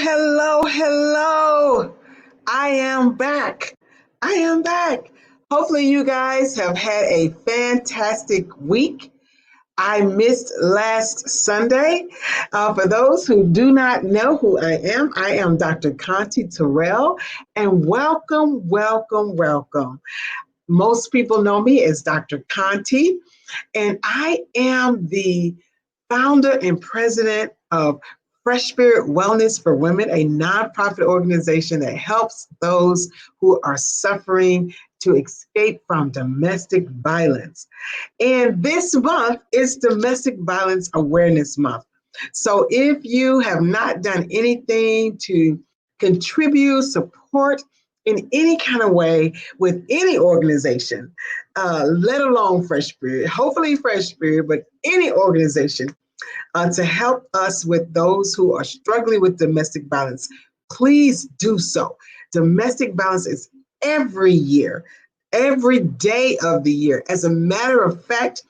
Hello. I am back. I am back. Hopefully, you guys have had a fantastic week. I missed last Sunday. For those who do not know who I am Dr. Conte Terrell, and welcome. Most people know me as Dr. Conte, and I am the founder and president of Fresh Spirit Wellness for Women, a nonprofit organization that helps those who are suffering to escape from domestic violence. And this month is Domestic Violence Awareness Month. So if you have not done anything to contribute, support in any kind of way with any organization, let alone Fresh Spirit, hopefully Fresh Spirit, but any organization, to help us with those who are struggling with domestic violence, please do so. Domestic violence is every year, every day of the year. As a matter of fact,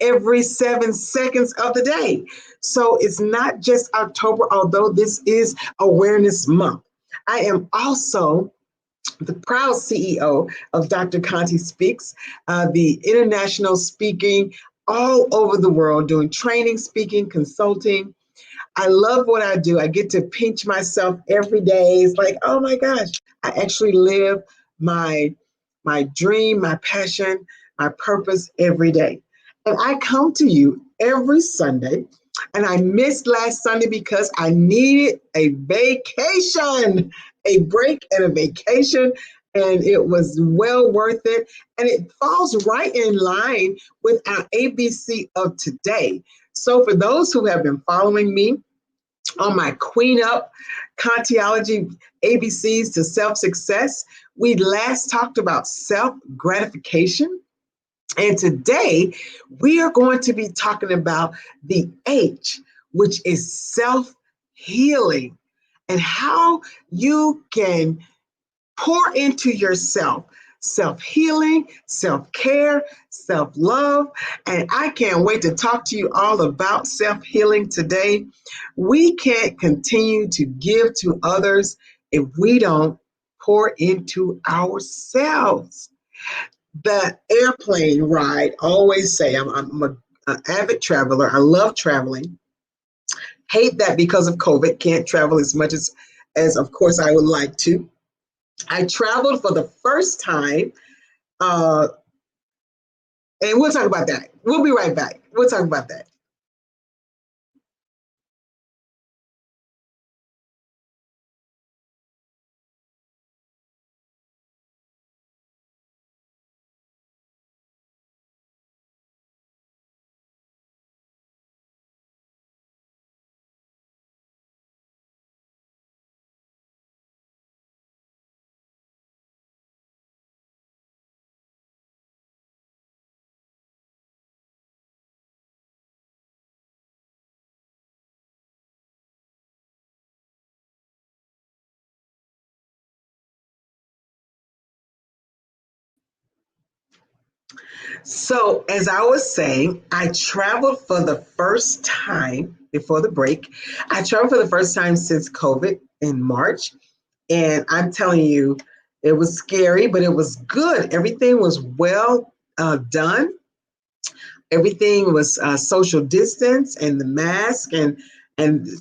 every 7 seconds of the day. So it's not just October, although this is Awareness Month. I am also the proud CEO of Dr. Conte Speaks, the international speaking all over the world, doing training, speaking, consulting. I love what I do. I get to pinch myself every day. It's like, oh my gosh, I actually live my dream, my passion, my purpose every day. And I come to you every Sunday. And I missed last Sunday because I needed a vacation, a break and a vacation. And it was well worth it. And it falls right in line with our ABC of today. So for those who have been following me on my Queen Up Conteology ABCs to self-success, we last talked about self-gratification. And today we are going to be talking about the H, which is self-healing, and how you can pour into yourself self-healing, self-care, self-love. And I can't wait to talk to you all about self-healing today. We can't continue to give to others if we don't pour into ourselves. The airplane ride, always say, I'm an avid traveler. I love traveling. Hate that because of COVID, can't travel as much as of course I would like to. I traveled for the first time, and we'll talk about that. We'll be right back. We'll talk about that. So, as I was saying, I traveled for the first time before the break. I traveled for the first time since COVID in March. And I'm telling you, it was scary, but it was good. Everything was well done. Everything was social distance and the mask and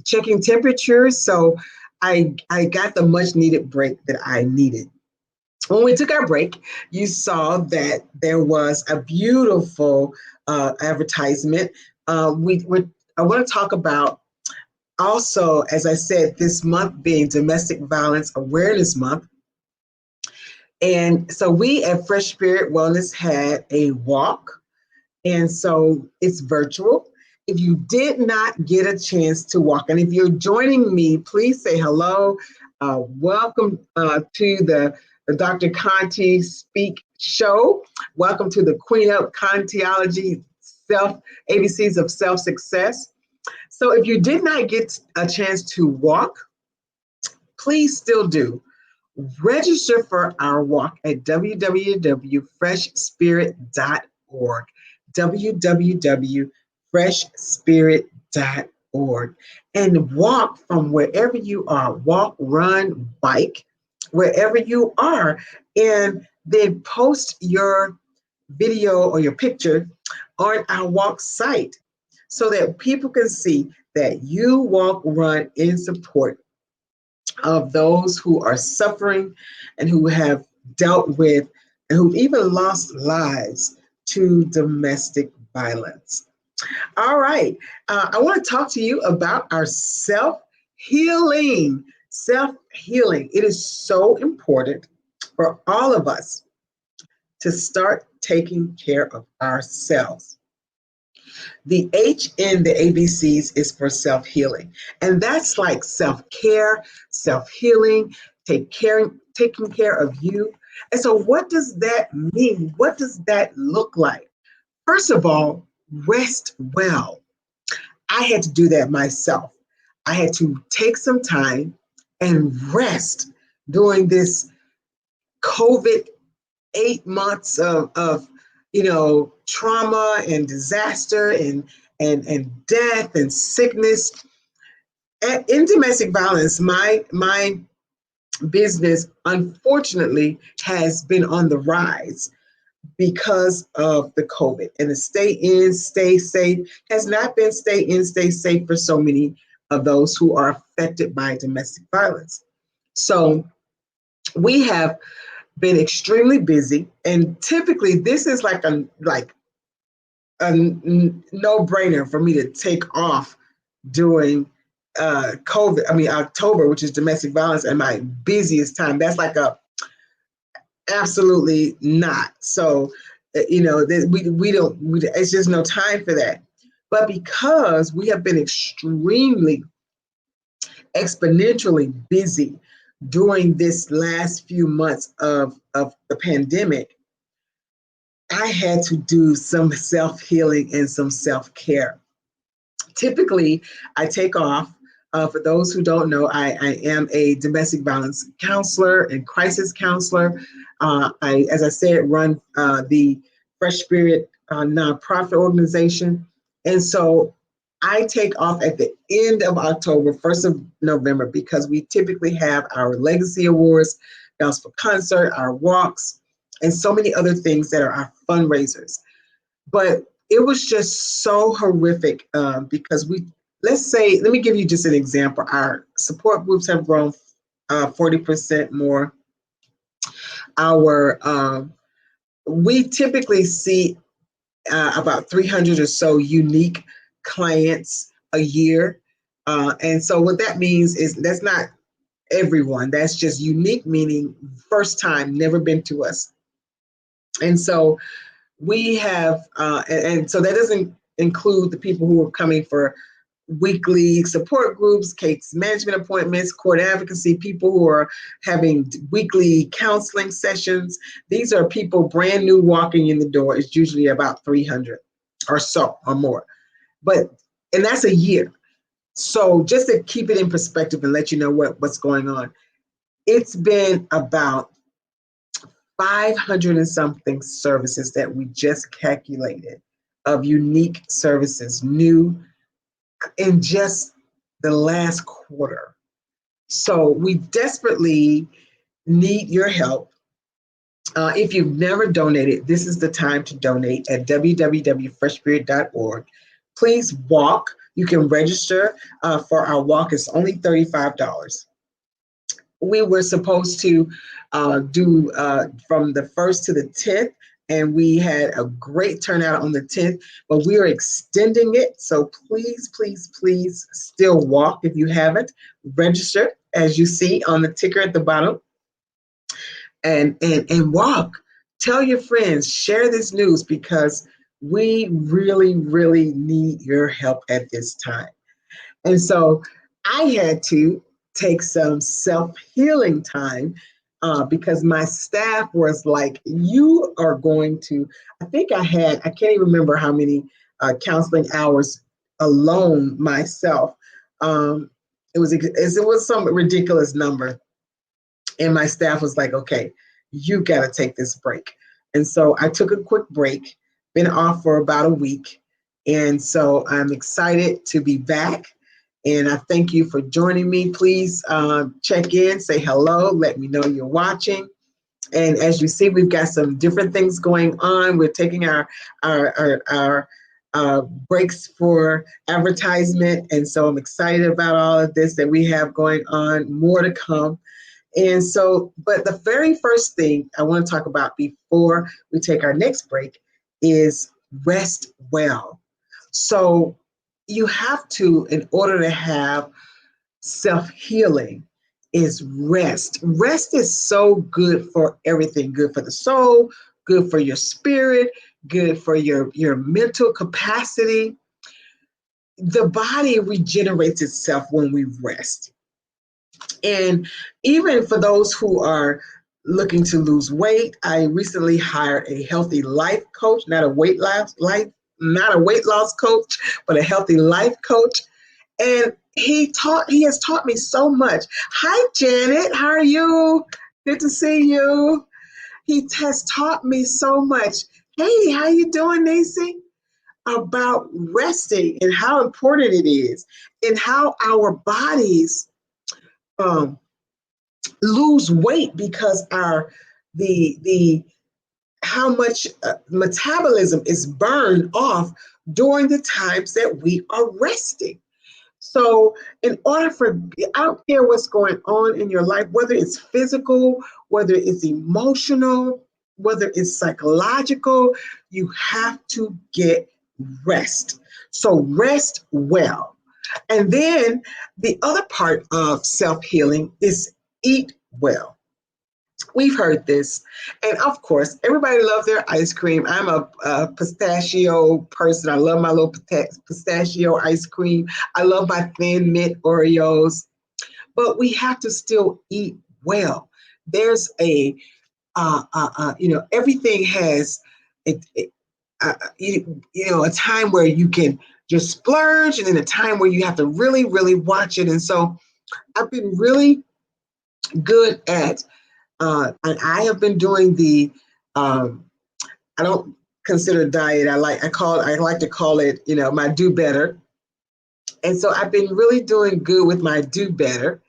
checking temperatures. So I got the much needed break that I needed. When we took our break, you saw that there was a beautiful advertisement. I want to talk about also, as I said, this month being Domestic Violence Awareness Month. And so we at Fresh Spirit Wellness had a walk. And so it's virtual. If you did not get a chance to walk, and if you're joining me, please say hello. Welcome to the Dr. Conte Speak Show. Welcome to the Queen Up Conteology ABCs of Self Success. So if you did not get a chance to walk, please still do. Register for our walk at www.freshspirit.org. www.freshspirit.org. and walk from wherever you are, walk, run, bike, wherever you are, and then post your video or your picture on our walk site so that people can see that you walk, run in support of those who are suffering and who have dealt with and who've even lost lives to domestic violence. All right. I want to talk to you about our self-healing. Self-healing. It is so important for all of us to start taking care of ourselves. The H in the ABCs is for self-healing. And that's like self-care, self-healing, taking care of you. And so what does that mean? What does that look like? First of all, rest well. I had to do that myself. I had to take some time and rest during this COVID 8 months of trauma and disaster and death and sickness. In domestic violence, my business unfortunately has been on the rise because of the COVID, and the stay in, stay safe has not been stay in, stay safe for so many of those who are affected by domestic violence. So we have been extremely busy, and typically this is like a no-brainer for me to take off during COVID. I mean October, which is domestic violence, and my busiest time. That's like a absolutely not. So we don't. It's just no time for that. But because we have been extremely exponentially busy during this last few months of the pandemic, I had to do some self-healing and some self-care. Typically, I take off. For those who don't know, I am a domestic violence counselor and crisis counselor. As I said, run the Fresh Spirit nonprofit organization. And so I take off at the end of October, 1st of November, because we typically have our legacy awards, gospel concert, our walks, and so many other things that are our fundraisers. But it was just so horrific because let me give you just an example. Our support groups have grown 40% more. We typically see about 300 or so unique clients a year. And so what that means is that's not everyone. That's just unique, meaning first time, never been to us. And so we have, and so that doesn't include the people who are coming for weekly support groups, case management appointments, court advocacy, people who are having weekly counseling sessions. These are people brand new walking in the door. It's usually about 300 or so or more. And that's a year. So just to keep it in perspective and let you know what's going on, it's been about 500 and something services that we just calculated of unique services, new in just the last quarter. So we desperately need your help. If you've never donated, this is the time to donate at www.freshspirit.org. Please walk. You can register for our walk. It's only $35. We were supposed to do from the 1st to the 10th, and we had a great turnout on the 10th, but we are extending it. So please, please, please still walk if you haven't. Register, as you see on the ticker at the bottom, and walk. Tell your friends, share this news, because we really, really need your help at this time. And so I had to take some self-healing time because my staff was like, you are going to, I can't even remember how many counseling hours alone myself. It was some ridiculous number. And my staff was like, okay, you got to take this break. And so I took a quick break, been off for about a week. And so I'm excited to be back. And I thank you for joining me. Please check in, say hello, let me know you're watching. And as you see, we've got some different things going on. We're taking our breaks for advertisement. And so I'm excited about all of this that we have going on, more to come. And so, but the very first thing I want to talk about before we take our next break is rest well. So you have to, in order to have self-healing, is rest. Rest is so good for everything, good for the soul, good for your spirit, good for your mental capacity. The body regenerates itself when we rest. And even for those who are looking to lose weight, I recently hired a healthy life coach, not a weight loss coach, but a healthy life coach. And he has taught me so much. Hi, Janet. How are you? Good to see you. He has taught me so much. Hey, how you doing, Nancy? About resting and how important it is, and how our bodies um, lose weight because the how much metabolism is burned off during the times that we are resting. So, in order for, I don't care what's going on in your life, whether it's physical, whether it's emotional, whether it's psychological, you have to get rest. So, rest well. And then the other part of self healing is eat well. We've heard this. And of course, everybody loves their ice cream. I'm a pistachio person. I love my little pistachio ice cream. I love my Thin Mint Oreos. But we have to still eat well. There's everything has a time where you can just splurge, and then a time where you have to really, really watch it. And so I've been really good at and I have been doing the I don't consider diet. I like to call it, my do better. And so I've been really doing good with my do better,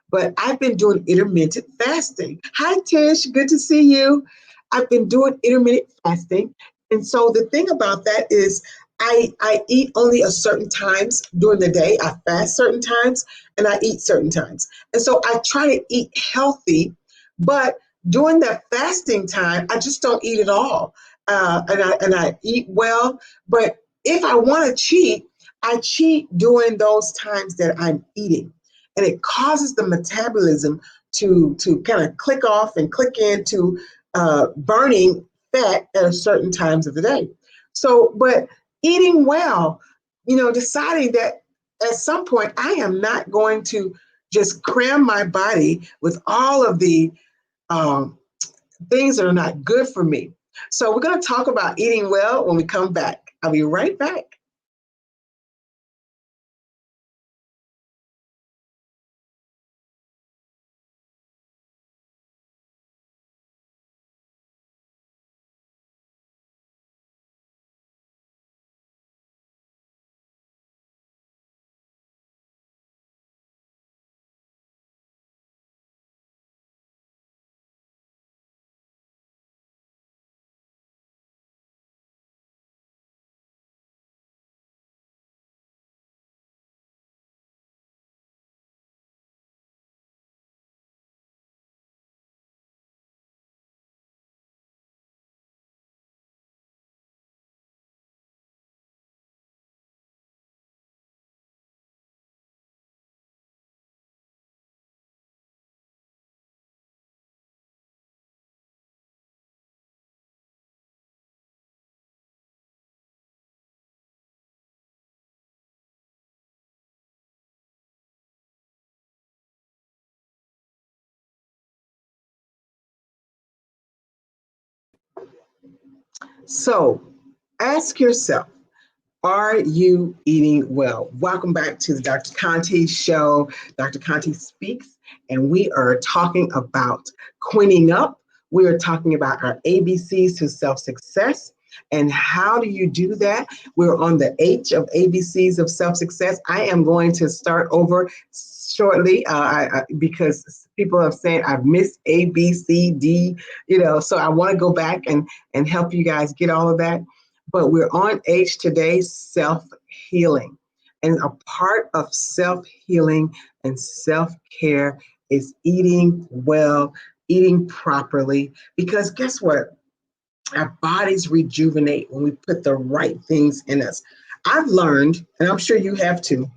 but I've been doing intermittent fasting. Hi Tish, good to see you. I've been doing intermittent fasting. And so the thing about that is I eat only a certain times during the day. I fast certain times and I eat certain times. And so I try to eat healthy, but during that fasting time, I just don't eat at all. And I eat well. But if I want to cheat, I cheat during those times that I'm eating. And it causes the metabolism to kind of click off and click into burning fat at certain times of the day. So, but eating well, deciding that at some point I am not going to just cram my body with all of the um, things that are not good for me. So we're going to talk about eating well when we come back. I'll be right back. So ask yourself, are you eating well? Welcome back to the Dr. Conte Show. Dr. Conte Speaks, and we are talking about cleaning up. We are talking about our ABCs to self success. And how do you do that? We're on the H of ABCs of self-success. I am going to start over shortly because people have said I've missed A, B, C, D, so I want to go back and help you guys get all of that. But we're on H today, self-healing. And a part of self-healing and self-care is eating well, eating properly, because guess what? Our bodies rejuvenate when we put the right things in us. I've learned, and I'm sure you have too,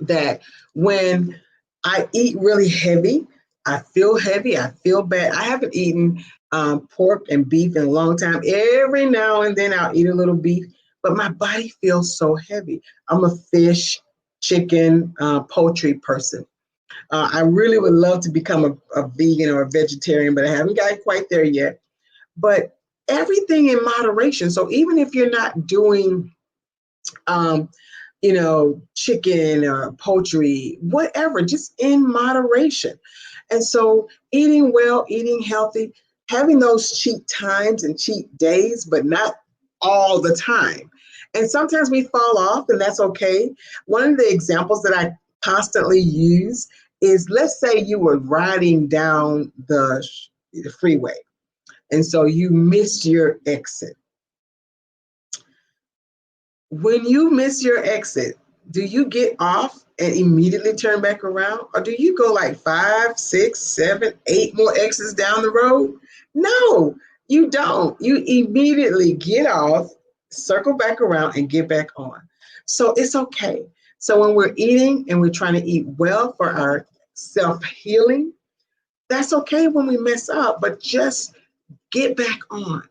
that when I eat really heavy, I feel bad. I haven't eaten pork and beef in a long time. Every now and then I'll eat a little beef, but my body feels so heavy. I'm a fish, chicken, poultry person. I really would love to become a vegan or a vegetarian, but I haven't got quite there yet. But everything in moderation. So even if you're not doing, chicken or poultry, whatever, just in moderation. And so eating well, eating healthy, having those cheat times and cheat days, but not all the time. And sometimes we fall off, and that's okay. One of the examples that I constantly use is, let's say you were riding down the freeway, and so you missed your exit. When you miss your exit, do you get off and immediately turn back around? Or do you go like 5, 6, 7, 8 more exits down the road? No, you don't. You immediately get off, circle back around, and get back on. So it's okay. So when we're eating and we're trying to eat well for our self-healing, that's okay when we mess up, but just get back on.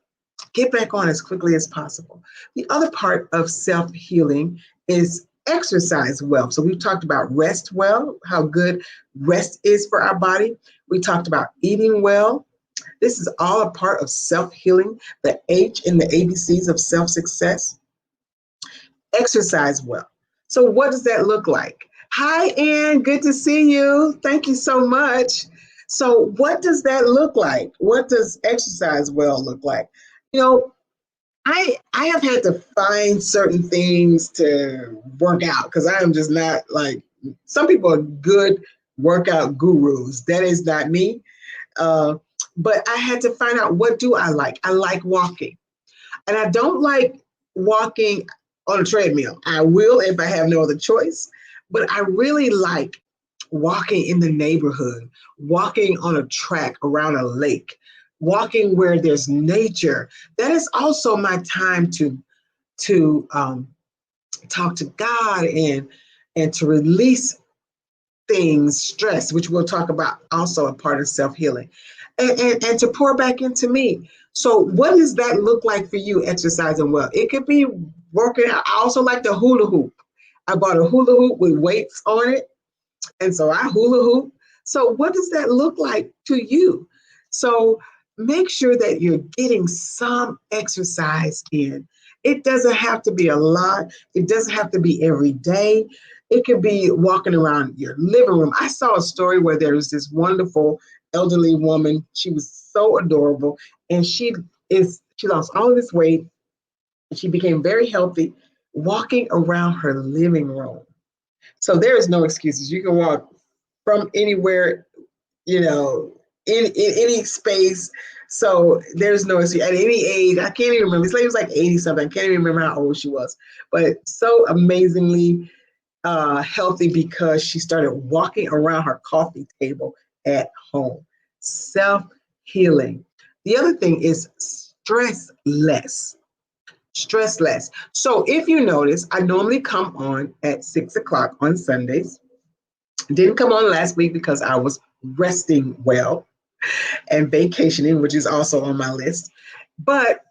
Get back on as quickly as possible. The other part of self-healing is exercise well. So we've talked about rest well, how good rest is for our body. We talked about eating well. This is all a part of self-healing, the H in the ABCs of self-success. Exercise well. So what does that look like? Hi, Ann. Good to see you. Thank you so much. So what does that look like? What does exercise well look like? You know, I have had to find certain things to work out because I am just not like, some people are good workout gurus. That is not me. But I had to find out, what do I like? I like walking. And I don't like walking on a treadmill. I will if I have no other choice. But I really like walking in the neighborhood, walking on a track around a lake, walking where there's nature. That is also my time to talk to God and to release things, stress, which we'll talk about, also a part of self-healing, and to pour back into me. So what does that look like for you, exercising well? It could be working out. I also like the hula hoop. I bought a hula hoop with weights on it, and so I hula hoop. So what does that look like to you? So make sure that you're getting some exercise in. It doesn't have to be a lot. It doesn't have to be every day. It could be walking around your living room. I saw a story where there was this wonderful elderly woman. She was so adorable, and she lost all of this weight. She became very healthy, walking around her living room. So there is no excuses. You can walk from anywhere, in any space. So there's no excuse. At any age, I can't even remember. This lady was like 80 something. I can't even remember how old she was, but so amazingly healthy because she started walking around her coffee table at home. Self-healing. The other thing is stress less. Stress less. So if you notice, I normally come on at 6 o'clock on Sundays. Didn't come on last week because I was resting well and vacationing, which is also on my list. But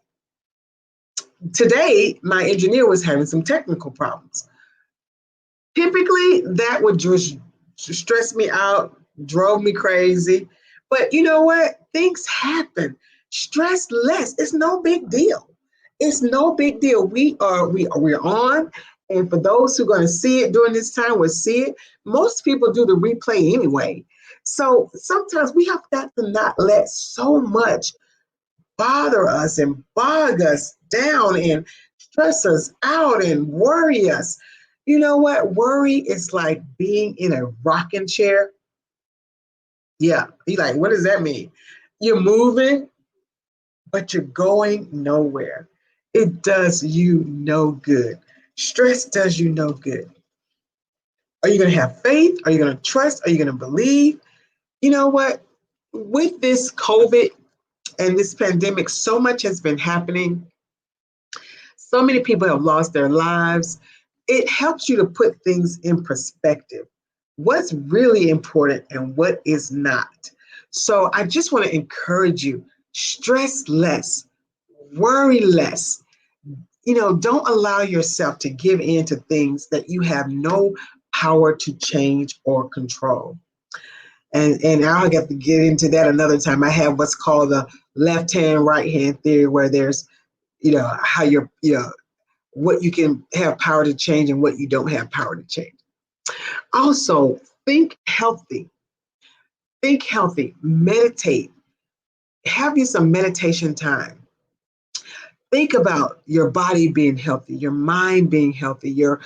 today, my engineer was having some technical problems. Typically, that would just stress me out, drove me crazy. But you know what? Things happen. Stress less. It's no big deal. It's no big deal. We're on. And for those who are going to see it during this time, will see it. Most people do the replay anyway. So sometimes we have got to not let so much bother us and bog us down and stress us out and worry us. You know what? Worry is like being in a rocking chair. Yeah. You're like, what does that mean? You're moving, but you're going nowhere. It does you no good. Stress does you no good. Are you going to have faith? Are you going to trust? Are you going to believe? You know what? With this COVID and this pandemic, so much has been happening. So many people have lost their lives. It helps you to put things in perspective. What's really important and what is not. So I just want to encourage you, stress less, worry less. Don't allow yourself to give in to things that you have no power to change or control. And I'll get to get into that another time. I have what's called the left hand, right hand theory, where there's, how you're, what you can have power to change and what you don't have power to change. Also, think healthy. Think healthy. Meditate. Have you some meditation time. Think about your body being healthy, your mind being healthy, your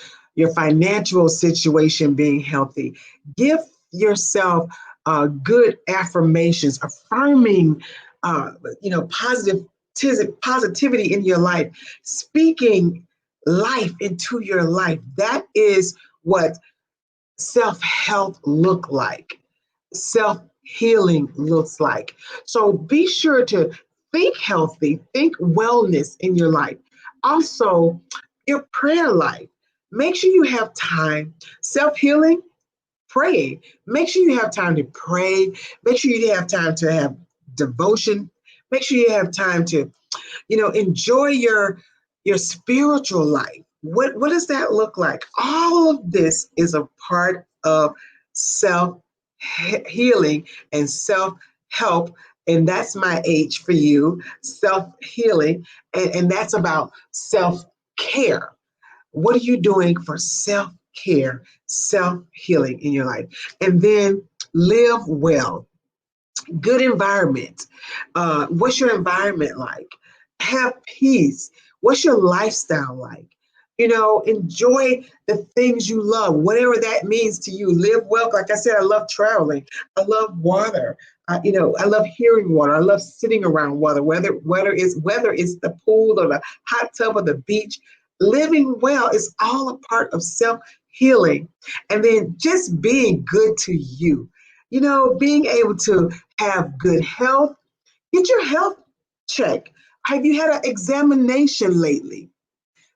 financial situation being healthy. Give yourself good affirmations, affirming, positivity in your life, speaking life into your life. That is what self-health look like, self-healing looks like. So be sure to think healthy, think wellness in your life. Also, your prayer life. Make sure you have time. Self-healing, praying. Make sure you have time to pray. Make sure you have time to have devotion. Make sure you have time to enjoy your spiritual life. What does that look like? All of this is a part of self healing and self help. And that's my H for you, self healing. And that's about self care. What are you doing for self care, self healing in your life? And then live well. Good environment. What's your environment like? Have peace. What's your lifestyle like? Enjoy the things you love, whatever that means to you. Live well. Like I said, I love traveling. I love water. I love hearing water. I love sitting around water, whether it's the pool or the hot tub or the beach. Living well is all a part of self healing, and then just being good to you. Being able to have good health. Get your health checked. Have you had an examination lately?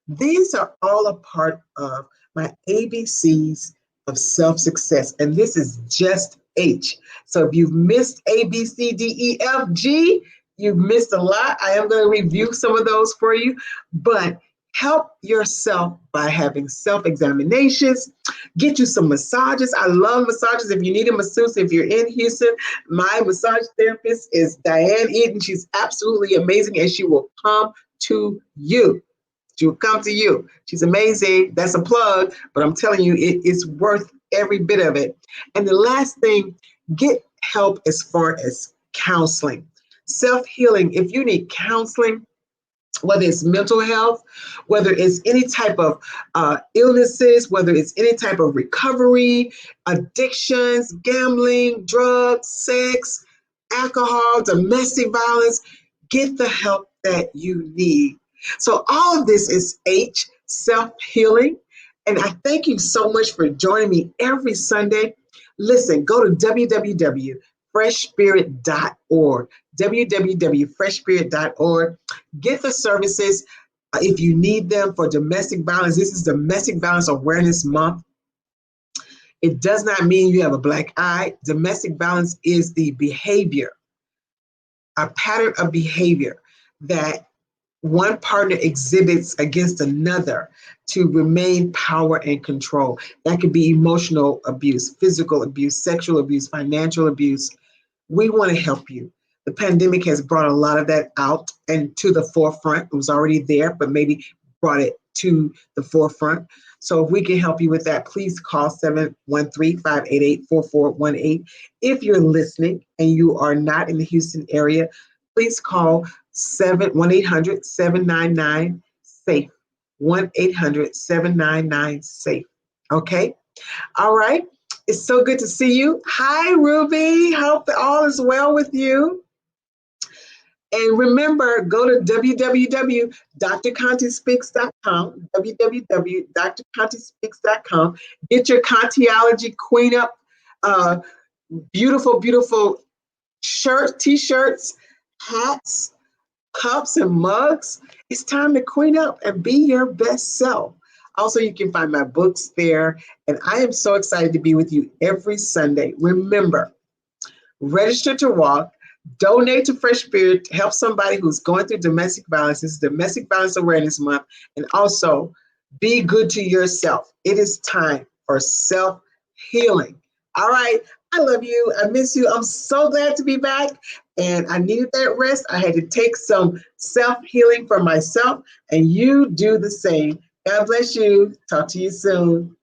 These are all a part of my ABCs of self success. And this is just H. So if you've missed A, B, C, D, E, F, G, you've missed a lot. I am going to review some of those for you, but help yourself by having self examinations. Get you some massages. I love massages. If you need a masseuse, if you're in Houston, my massage therapist is Diane Eden. She's absolutely amazing, and she will come to you. She will come to you. She's amazing. That's a plug, but I'm telling you, it is worth every bit of it. And the last thing, get help as far as counseling. Self-healing. If you need counseling, whether it's mental health, whether it's any type of illnesses, whether it's any type of recovery, addictions, gambling, drugs, sex, alcohol, domestic violence, get the help that you need. So all of this is H, self-healing. And I thank you so much for joining me every Sunday. Listen, go to www.freshspirit.org, www.freshspirit.org. Get the services if you need them for domestic violence. This is Domestic Violence Awareness Month. It does not mean you have a black eye. Domestic violence is the behavior, a pattern of behavior that one partner exhibits against another to remain power and control. That could be emotional abuse, physical abuse, sexual abuse, financial abuse. We want to help you. The pandemic has brought a lot of that out and to the forefront. It was already there, but maybe brought it to the forefront. So if we can help you with that, please call 713-588-4418. If you're listening and you are not in the Houston area, please call 1-800-799-SAFE. 1-800-799-SAFE. Okay? All right. It's so good to see you. Hi, Ruby. Hope that all is well with you. And remember, go to www.drcontespeaks.com, www.drcontespeaks.com. Get your Contiology Queen Up beautiful, beautiful t-shirts, hats, cups, and mugs. It's time to queen up and be your best self. Also, you can find my books there. And I am so excited to be with you every Sunday. Remember, register to walk, donate to Fresh Spirit to help somebody who's going through domestic violence. This is Domestic Violence Awareness Month. And also, be good to yourself. It is time for self-healing. All right. I love you. I miss you. I'm so glad to be back. And I needed that rest. I had to take some self-healing for myself. And you do the same. God bless you. Talk to you soon.